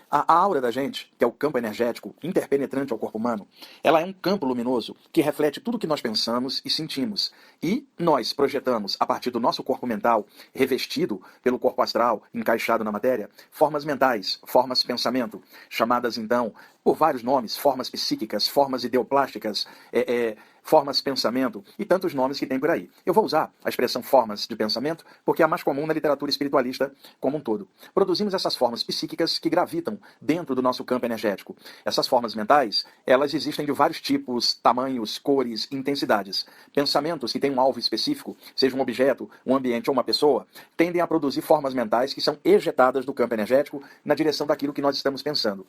A aura da gente, que é o campo energético interpenetrante ao corpo humano, ela é um campo luminoso que reflete tudo o que nós pensamos e sentimos. E nós projetamos, a partir do nosso corpo mental, revestido pelo corpo astral, encaixado na matéria, formas mentais, formas de pensamento, chamadas então por vários nomes, formas psíquicas, formas ideoplásticas, formas de pensamento e tantos nomes que tem por aí. Eu vou usar a expressão formas de pensamento porque é a mais comum na literatura espiritualista como um todo. Produzimos essas formas psíquicas que gravitam dentro do nosso campo energético. Essas formas mentais, elas existem de vários tipos, tamanhos, cores, intensidades. Pensamentos que têm um alvo específico, seja um objeto, um ambiente ou uma pessoa, tendem a produzir formas mentais que são ejetadas do campo energético na direção daquilo que nós estamos pensando.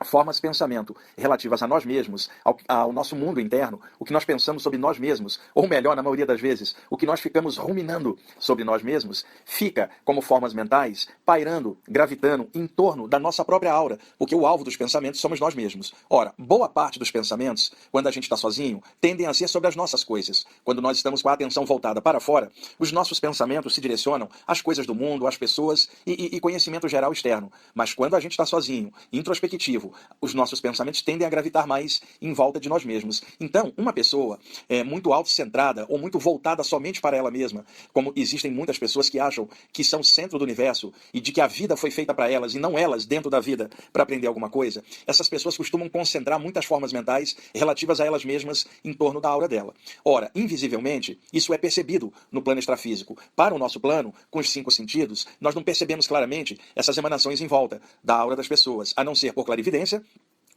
Formas de pensamento relativas a nós mesmos, ao nosso mundo interno, o que nós pensamos sobre nós mesmos, ou melhor, na maioria das vezes, o que nós ficamos ruminando sobre nós mesmos, fica como formas mentais, pairando, gravitando em torno da nossa própria aura, porque o alvo dos pensamentos somos nós mesmos. Ora, boa parte dos pensamentos, quando a gente está sozinho, tendem a ser sobre as nossas coisas. Quando nós estamos com a atenção voltada para fora, os nossos pensamentos se direcionam às coisas do mundo, às pessoas e conhecimento geral externo. Mas quando a gente está sozinho, introspectivo, os nossos pensamentos tendem a gravitar mais em volta de nós mesmos. Então, uma pessoa muito autocentrada ou muito voltada somente para ela mesma, como existem muitas pessoas que acham que são o centro do universo e de que a vida foi feita para elas e não elas dentro da vida para aprender alguma coisa, essas pessoas costumam concentrar muitas formas mentais relativas a elas mesmas em torno da aura dela. Ora, invisivelmente, isso é percebido no plano extrafísico. Para o nosso plano, com os 5 sentidos, nós não percebemos claramente essas emanações em volta da aura das pessoas, a não ser por clarividência,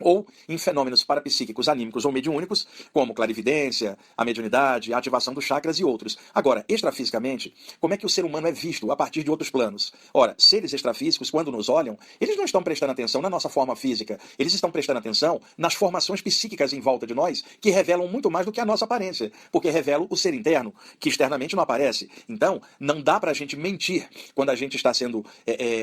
ou em fenômenos parapsíquicos, anímicos ou mediúnicos, como clarividência, a mediunidade, a ativação dos chakras e outros. Agora, extrafisicamente, como é que o ser humano é visto a partir de outros planos? Ora, seres extrafísicos, quando nos olham, eles não estão prestando atenção na nossa forma física, eles estão prestando atenção nas formações psíquicas em volta de nós, que revelam muito mais do que a nossa aparência, porque revelam o ser interno, que externamente não aparece. Então, não dá pra gente mentir quando a gente está sendo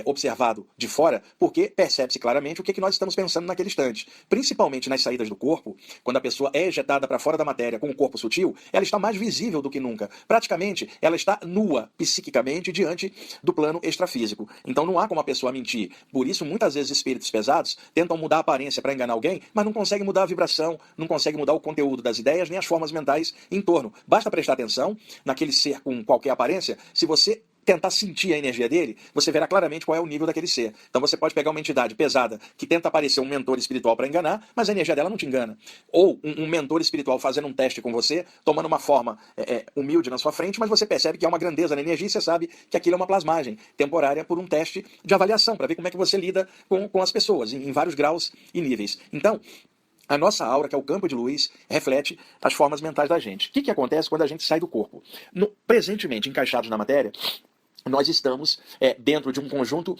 observado de fora, porque percebe-se claramente o que nós estamos pensando naquele instante. Principalmente nas saídas do corpo, quando a pessoa é ejetada para fora da matéria com o corpo sutil, ela está mais visível do que nunca. Praticamente, ela está nua psiquicamente diante do plano extrafísico. Então não há como a pessoa mentir. Por isso, muitas vezes, espíritos pesados tentam mudar a aparência para enganar alguém, mas não conseguem mudar a vibração, não conseguem mudar o conteúdo das ideias, nem as formas mentais em torno. Basta prestar atenção naquele ser com qualquer aparência. Se você tentar sentir a energia dele, você verá claramente qual é o nível daquele ser. Então você pode pegar uma entidade pesada que tenta aparecer um mentor espiritual para enganar, mas a energia dela não te engana. Ou um mentor espiritual fazendo um teste com você, tomando uma forma humilde na sua frente, mas você percebe que há uma grandeza na energia e você sabe que aquilo é uma plasmagem temporária por um teste de avaliação, para ver como é que você lida com as pessoas, em vários graus e níveis. Então, a nossa aura, que é o campo de luz, reflete as formas mentais da gente. O que acontece quando a gente sai do corpo? Presentemente encaixados na matéria, nós estamos dentro de um conjunto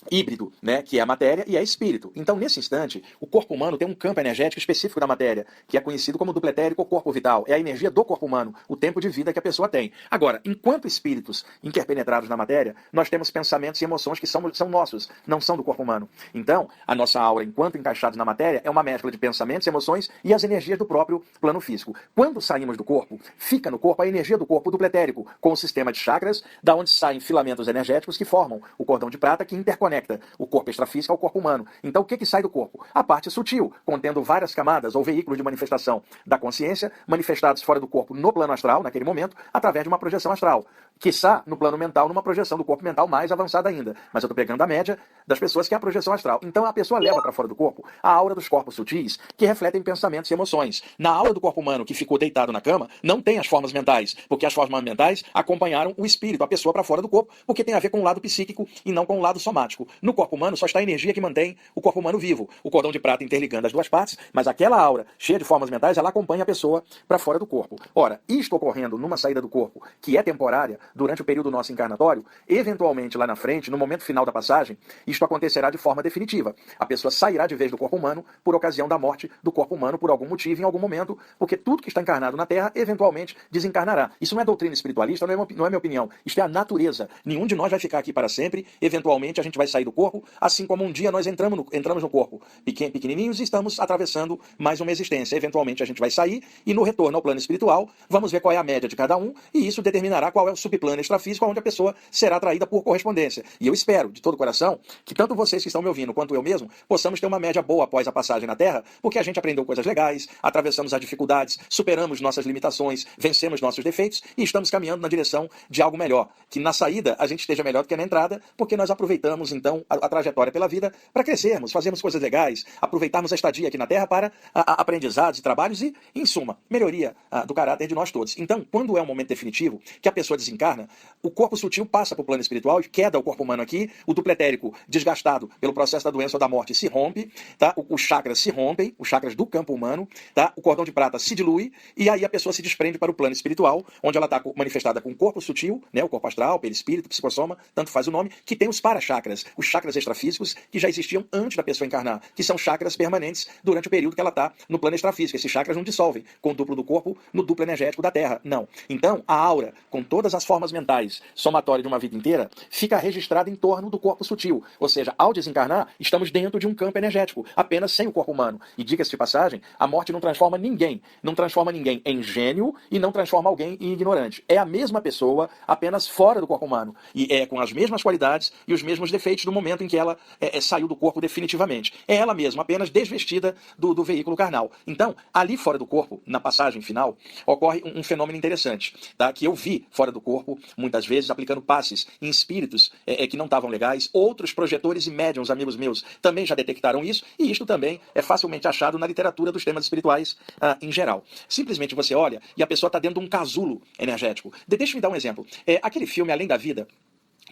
híbrido, né, que é a matéria e é espírito. Então, nesse instante, o corpo humano tem um campo energético específico da matéria, que é conhecido como dupletérico ou corpo vital. É a energia do corpo humano, o tempo de vida que a pessoa tem. Agora, enquanto espíritos interpenetrados na matéria, nós temos pensamentos e emoções que são nossos, não são do corpo humano. Então, a nossa aura, enquanto encaixados na matéria, é uma mescla de pensamentos, emoções e as energias do próprio plano físico. Quando saímos do corpo, fica no corpo a energia do corpo dupletérico, com o sistema de chakras, da onde saem filamentos energéticos que formam o cordão de prata que interconecta o corpo extrafísico ao corpo humano. Então, o que sai do corpo? A parte sutil, contendo várias camadas ou veículos de manifestação da consciência, manifestados fora do corpo no plano astral, naquele momento, através de uma projeção astral. Quiçá, no plano mental, numa projeção do corpo mental mais avançada ainda. Mas eu estou pegando a média das pessoas que é a projeção astral. Então, a pessoa leva para fora do corpo a aura dos corpos sutis, que refletem pensamentos e emoções. Na aura do corpo humano, que ficou deitado na cama, não tem as formas mentais, porque as formas mentais acompanharam o espírito, a pessoa para fora do corpo, porque tem a ver com o lado psíquico e não com o lado somático. No corpo humano só está a energia que mantém o corpo humano vivo, o cordão de prata interligando as duas partes, mas aquela aura cheia de formas mentais, ela acompanha a pessoa para fora do corpo. Ora, isto ocorrendo numa saída do corpo, que é temporária, durante o período nosso encarnatório, eventualmente lá na frente, no momento final da passagem, isto acontecerá de forma definitiva. A pessoa sairá de vez do corpo humano por ocasião da morte do corpo humano por algum motivo, em algum momento, porque tudo que está encarnado na Terra, eventualmente, desencarnará. Isso não é doutrina espiritualista, não é minha opinião. Isto é a natureza. Nenhum de nós vai ficar aqui para sempre, eventualmente a gente vai vai sair do corpo, assim como um dia nós entramos no corpo pequenininhos e estamos atravessando mais uma existência. Eventualmente a gente vai sair e no retorno ao plano espiritual, vamos ver qual é a média de cada um e isso determinará qual é o subplano extrafísico onde a pessoa será atraída por correspondência. E eu espero, de todo o coração, que tanto vocês que estão me ouvindo quanto eu mesmo, possamos ter uma média boa após a passagem na Terra, porque a gente aprendeu coisas legais, atravessamos as dificuldades, superamos nossas limitações, vencemos nossos defeitos e estamos caminhando na direção de algo melhor. Que na saída a gente esteja melhor do que na entrada, porque nós aproveitamos então a trajetória pela vida para crescermos, fazermos coisas legais, aproveitarmos a estadia aqui na Terra para aprendizados e trabalhos e, em suma, melhoria do caráter de nós todos. Então, quando é um momento definitivo, que a pessoa desencarna, o corpo sutil passa para o plano espiritual, queda o corpo humano aqui, o duplo etérico desgastado pelo processo da doença ou da morte se rompe, tá? Os chakras se rompem, os chakras do campo humano, tá? O cordão de prata se dilui e aí a pessoa se desprende para o plano espiritual, onde ela está manifestada com o corpo sutil, né? O corpo astral, perispírito, psicossoma, tanto faz o nome, que tem os parachakras, os chakras extrafísicos que já existiam antes da pessoa encarnar, que são chakras permanentes durante o período que ela está no plano extrafísico. Esses chakras não dissolvem com o duplo do corpo no duplo energético da Terra, não. Então, a aura, com todas as formas mentais, somatória de uma vida inteira, fica registrada em torno do corpo sutil. Ou seja, ao desencarnar, estamos dentro de um campo energético, apenas sem o corpo humano. E diga-se de passagem, a morte não transforma ninguém em gênio e não transforma alguém em ignorante. É a mesma pessoa, apenas fora do corpo humano. E é com as mesmas qualidades e os mesmos defeitos do momento em que ela saiu do corpo definitivamente. É ela mesma, apenas desvestida do veículo carnal. Então, ali fora do corpo, na passagem final, ocorre um fenômeno interessante, tá? Que eu vi fora do corpo, muitas vezes, aplicando passes em espíritos que não estavam legais. Outros projetores e médiums, amigos meus, também já detectaram isso, e isto também é facilmente achado na literatura dos temas espirituais em geral. Simplesmente você olha e a pessoa está dentro de um casulo energético. Deixa eu me dar um exemplo. Aquele filme Além da Vida,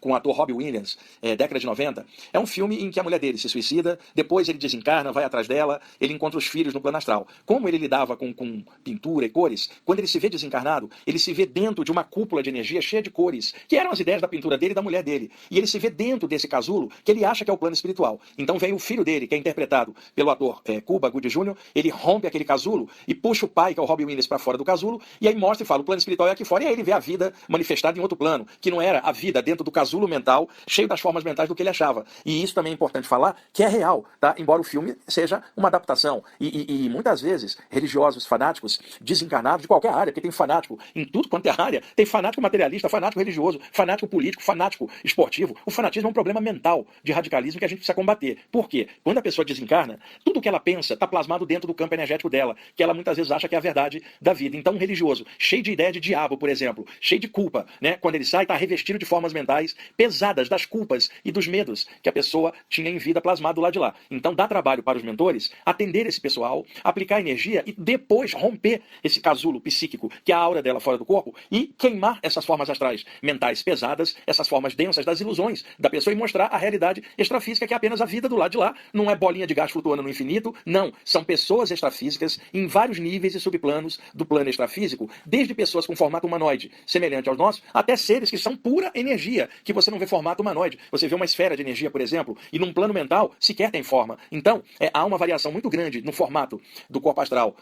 com o ator Robbie Williams, década de 90, é um filme em que a mulher dele se suicida, depois ele desencarna, vai atrás dela, ele encontra os filhos no plano astral. Como ele lidava com pintura e cores, quando ele se vê desencarnado, ele se vê dentro de uma cúpula de energia cheia de cores, que eram as ideias da pintura dele e da mulher dele. E ele se vê dentro desse casulo que ele acha que é o plano espiritual. Então vem o filho dele, que é interpretado pelo ator Cuba Gooding Jr., ele rompe aquele casulo e puxa o pai, que é o Robbie Williams, para fora do casulo, e aí mostra e fala, o plano espiritual é aqui fora, e aí ele vê a vida manifestada em outro plano, que não era a vida dentro do casulo mental, cheio das formas mentais do que ele achava. E isso também é importante falar, que é real, tá? Embora o filme seja uma adaptação. E muitas vezes, religiosos fanáticos, desencarnados de qualquer área, porque tem fanático em tudo quanto é área, tem fanático materialista, fanático religioso, fanático político, fanático esportivo. O fanatismo é um problema mental de radicalismo que a gente precisa combater. Por quê? Quando a pessoa desencarna, tudo que ela pensa está plasmado dentro do campo energético dela, que ela muitas vezes acha que é a verdade da vida. Então, um religioso, cheio de ideia de diabo, por exemplo, cheio de culpa, né? Quando ele sai, está revestido de formas mentais pesadas das culpas e dos medos que a pessoa tinha em vida plasmado lá de lá. Então dá trabalho para os mentores atender esse pessoal, aplicar energia e depois romper esse casulo psíquico, que é a aura dela fora do corpo, e queimar essas formas astrais mentais pesadas, essas formas densas das ilusões da pessoa e mostrar a realidade extrafísica, que é apenas a vida do lado de lá, não é bolinha de gás flutuando no infinito, não, são pessoas extrafísicas em vários níveis e subplanos do plano extrafísico, desde pessoas com formato humanoide, semelhante aos nossos, até seres que são pura energia, que você não vê formato humanoide. Você vê uma esfera de energia, por exemplo, e num plano mental sequer tem forma. Então, há uma variação muito grande no formato do corpo astral,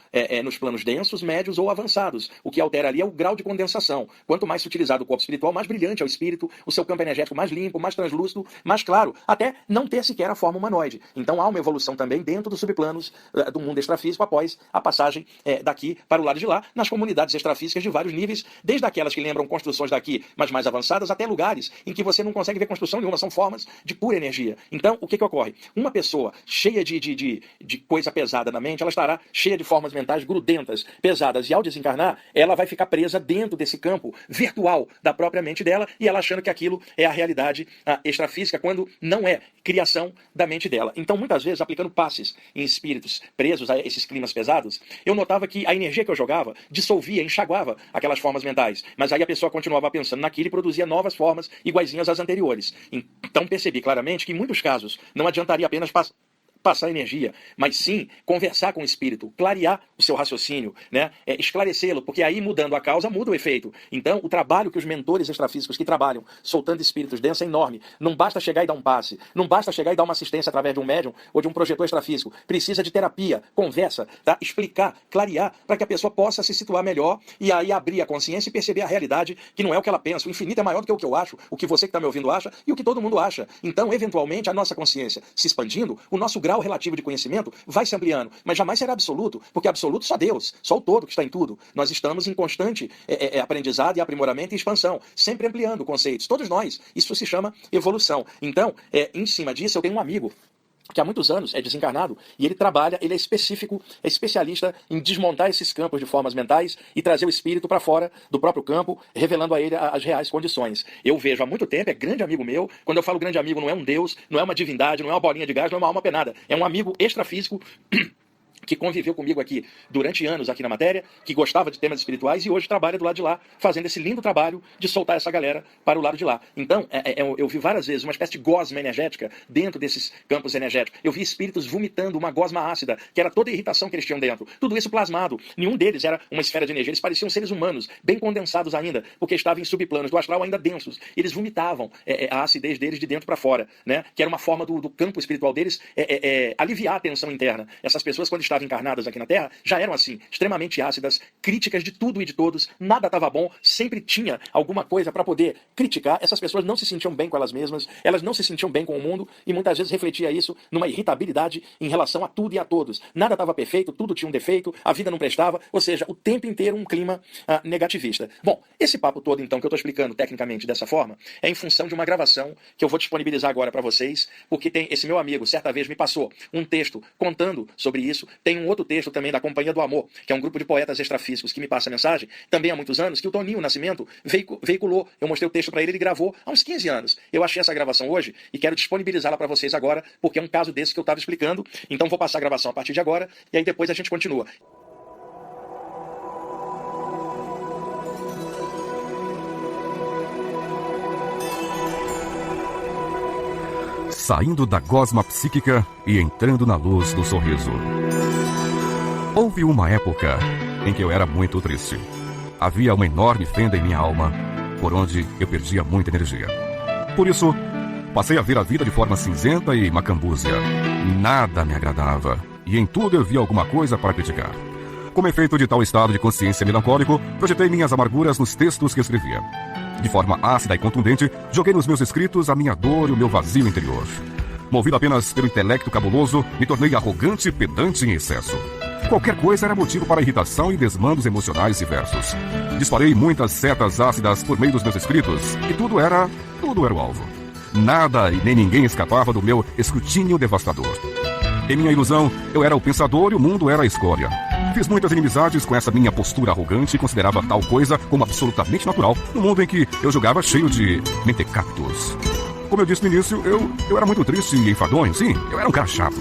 nos planos densos, médios ou avançados. O que altera ali é o grau de condensação. Quanto mais sutilizado o corpo espiritual, mais brilhante é o espírito, o seu campo energético mais limpo, mais translúcido, mais claro, até não ter sequer a forma humanoide. Então há uma evolução também dentro dos subplanos do mundo extrafísico após a passagem daqui para o lado de lá, nas comunidades extrafísicas de vários níveis, desde aquelas que lembram construções daqui, mas mais avançadas, até lugares em que você não consegue ver construção nenhuma, são formas de pura energia. Então, o que ocorre? Uma pessoa cheia de coisa pesada na mente, ela estará cheia de formas mentais grudentas, pesadas, e ao desencarnar, ela vai ficar presa dentro desse campo virtual da própria mente dela, e ela achando que aquilo é a realidade extrafísica, quando não é criação da mente dela. Então, muitas vezes, aplicando passes em espíritos presos a esses climas pesados, eu notava que a energia que eu jogava dissolvia, enxaguava aquelas formas mentais, mas aí a pessoa continuava pensando naquilo e produzia novas formas iguaizinhas às anteriores. Então percebi claramente que em muitos casos não adiantaria apenas passar energia, mas sim conversar com o espírito, clarear o seu raciocínio, né? Esclarecê-lo, porque aí mudando a causa, muda o efeito. Então, o trabalho que os mentores extrafísicos que trabalham soltando espíritos densos é enorme. Não basta chegar e dar um passe, não basta chegar e dar uma assistência através de um médium ou de um projetor extrafísico. Precisa de terapia, conversa, tá? Explicar, clarear, para que a pessoa possa se situar melhor e aí abrir a consciência e perceber a realidade, que não é o que ela pensa. O infinito é maior do que o que eu acho, o que você que está me ouvindo acha e o que todo mundo acha. Então, eventualmente, a nossa consciência se expandindo, o nosso grau relativo de conhecimento vai se ampliando, mas jamais será absoluto, porque absoluto só Deus, só o todo que está em tudo. Nós estamos em constante aprendizado e aprimoramento e expansão, sempre ampliando conceitos, todos nós. Isso se chama evolução. Então, em cima disso, eu tenho um amigo que há muitos anos é desencarnado e ele trabalha, ele é especialista em desmontar esses campos de formas mentais e trazer o espírito para fora do próprio campo, revelando a ele as reais condições. Eu vejo há muito tempo, é grande amigo meu. Quando eu falo grande amigo, não é um deus, não é uma divindade, não é uma bolinha de gás, não é uma alma penada. É um amigo extrafísico que conviveu comigo aqui durante anos aqui na matéria, que gostava de temas espirituais e hoje trabalha do lado de lá, fazendo esse lindo trabalho de soltar essa galera para o lado de lá. Então, eu vi várias vezes uma espécie de gosma energética dentro desses campos energéticos. Eu vi espíritos vomitando uma gosma ácida, que era toda a irritação que eles tinham dentro. Tudo isso plasmado. Nenhum deles era uma esfera de energia. Eles pareciam seres humanos, bem condensados ainda, porque estavam em subplanos do astral ainda densos. Eles vomitavam a acidez deles de dentro para fora, né? Que era uma forma do campo espiritual deles aliviar a tensão interna. Essas pessoas, quando estavam encarnadas aqui na Terra, já eram assim, extremamente ácidas, críticas de tudo e de todos, nada estava bom, sempre tinha alguma coisa para poder criticar. Essas pessoas não se sentiam bem com elas mesmas, elas não se sentiam bem com o mundo e muitas vezes refletia isso numa irritabilidade em relação a tudo e a todos. Nada estava perfeito, tudo tinha um defeito, a vida não prestava, ou seja, o tempo inteiro um clima negativista. Bom, esse papo todo então que eu estou explicando tecnicamente dessa forma é em função de uma gravação que eu vou disponibilizar agora para vocês, porque tem esse meu amigo certa vez me passou um texto contando sobre isso. Tem um outro texto também da Companhia do Amor, que é um grupo de poetas extrafísicos que me passa a mensagem, também há muitos anos, que o Toninho Nascimento veiculou. Eu mostrei o texto para ele gravou há uns 15 anos. Eu achei essa gravação hoje e quero disponibilizá-la para vocês agora, porque é um caso desse que eu estava explicando. Então vou passar a gravação a partir de agora e aí depois a gente continua. Saindo da gosma psíquica e entrando na luz do sorriso. Houve uma época em que eu era muito triste. Havia uma enorme fenda em minha alma, por onde eu perdia muita energia. Por isso, passei a ver a vida de forma cinzenta e macambúzia. Nada me agradava, e em tudo eu via alguma coisa para criticar. Como efeito de tal estado de consciência melancólico, projetei minhas amarguras nos textos que escrevia. De forma ácida e contundente, joguei nos meus escritos a minha dor e o meu vazio interior. Movido apenas pelo intelecto cabuloso, me tornei arrogante e pedante em excesso. Qualquer coisa era motivo para irritação e desmandos emocionais diversos. Disparei muitas setas ácidas por meio dos meus escritos, e tudo era o alvo. Nada e nem ninguém escapava do meu escrutínio devastador. Em minha ilusão, eu era o pensador e o mundo era a escória. Fiz muitas inimizades com essa minha postura arrogante e considerava tal coisa como absolutamente natural no mundo em que eu julgava cheio de mentecaptos. Como eu disse no início, eu era muito triste e enfadonho, sim, eu era um cara chato.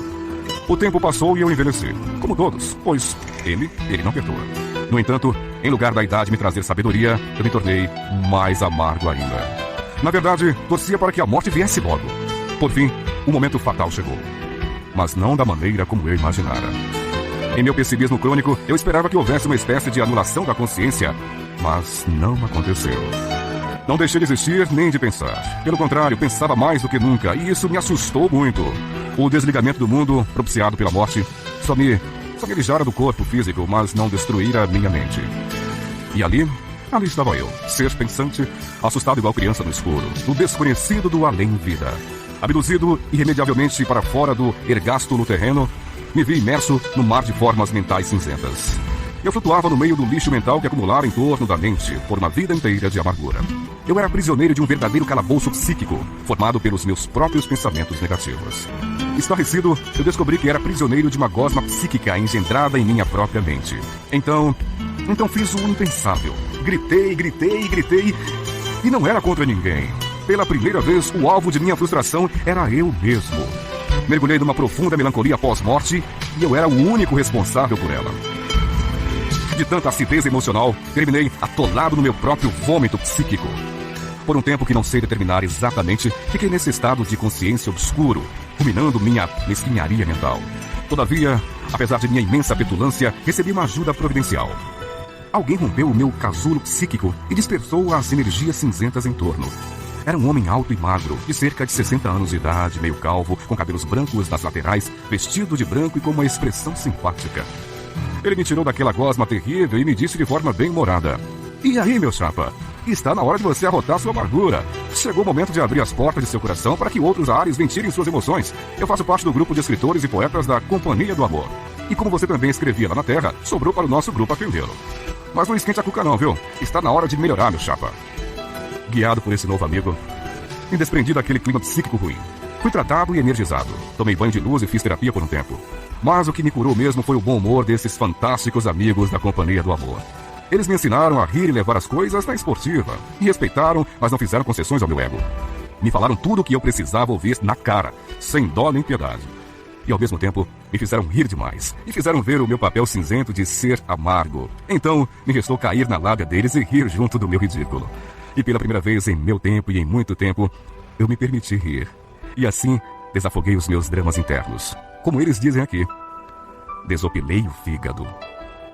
O tempo passou e eu envelheci, como todos, pois ele não perdoa. No entanto, em lugar da idade me trazer sabedoria, eu me tornei mais amargo ainda. Na verdade, torcia para que a morte viesse logo. Por fim, o momento fatal chegou. Mas não da maneira como eu imaginara. Em meu pessimismo crônico, eu esperava que houvesse uma espécie de anulação da consciência, mas não aconteceu. Não deixei de existir nem de pensar. Pelo contrário, pensava mais do que nunca, e isso me assustou muito. O desligamento do mundo, propiciado pela morte, só me alijara do corpo físico, mas não destruíra minha mente. E ali estava eu, ser pensante, assustado igual criança no escuro, no desconhecido do além-vida. Abduzido irremediavelmente para fora do ergasto no terreno, me vi imerso no mar de formas mentais cinzentas. Eu flutuava no meio do lixo mental que acumulara em torno da mente por uma vida inteira de amargura. Eu era prisioneiro de um verdadeiro calabouço psíquico, formado pelos meus próprios pensamentos negativos. Estarrecido, eu descobri que era prisioneiro de uma gosma psíquica engendrada em minha própria mente. Então fiz o impensável. Gritei, e não era contra ninguém. Pela primeira vez, o alvo de minha frustração era eu mesmo. Mergulhei numa profunda melancolia pós-morte e eu era o único responsável por ela. De tanta acidez emocional, terminei atolado no meu próprio vômito psíquico. Por um tempo que não sei determinar exatamente, fiquei nesse estado de consciência obscuro, ruminando minha mesquinharia mental. Todavia, apesar de minha imensa petulância, recebi uma ajuda providencial. Alguém rompeu o meu casulo psíquico e dispersou as energias cinzentas em torno. Era um homem alto e magro, de cerca de 60 anos de idade, meio calvo, com cabelos brancos nas laterais, vestido de branco e com uma expressão simpática. Ele me tirou daquela gosma terrível e me disse de forma bem humorada: "E aí, meu chapa? Está na hora de você arrotar sua amargura. Chegou o momento de abrir as portas de seu coração para que outros ares ventilem suas emoções. Eu faço parte do grupo de escritores e poetas da Companhia do Amor. E como você também escrevia lá na Terra, sobrou para o nosso grupo atendê-lo. Mas não esquente a cuca não, viu? Está na hora de melhorar, meu chapa." Guiado por esse novo amigo, me desprendi daquele clima psíquico ruim. Fui tratado e energizado. Tomei banho de luz e fiz terapia por um tempo. Mas o que me curou mesmo foi o bom humor desses fantásticos amigos da Companhia do Amor. Eles me ensinaram a rir e levar as coisas na esportiva. Me respeitaram, mas não fizeram concessões ao meu ego. Me falaram tudo o que eu precisava ouvir na cara, sem dó nem piedade. E ao mesmo tempo, me fizeram rir demais. E fizeram ver o meu papel cinzento de ser amargo. Então, me restou cair na lábia deles e rir junto do meu ridículo. E pela primeira vez em meu tempo e em muito tempo, eu me permiti rir. E assim, desafoguei os meus dramas internos. Como eles dizem aqui, desopilei o fígado.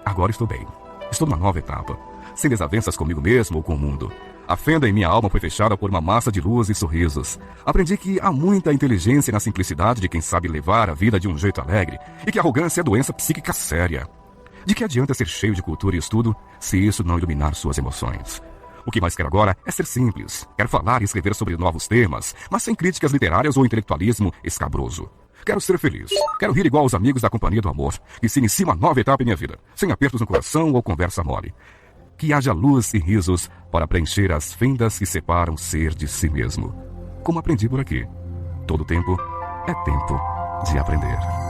Agora estou bem. Estou numa nova etapa, sem desavenças comigo mesmo ou com o mundo. A fenda em minha alma foi fechada por uma massa de luz e sorrisos. Aprendi que há muita inteligência na simplicidade de quem sabe levar a vida de um jeito alegre e que a arrogância é doença psíquica séria. De que adianta ser cheio de cultura e estudo se isso não iluminar suas emoções? O que mais quero agora é ser simples. Quero falar e escrever sobre novos temas, mas sem críticas literárias ou intelectualismo escabroso. Quero ser feliz. Quero rir igual os amigos da Companhia do Amor, que se inicia uma nova etapa em minha vida, sem apertos no coração ou conversa mole. Que haja luz e risos para preencher as fendas que separam o ser de si mesmo. Como aprendi por aqui, todo tempo é tempo de aprender.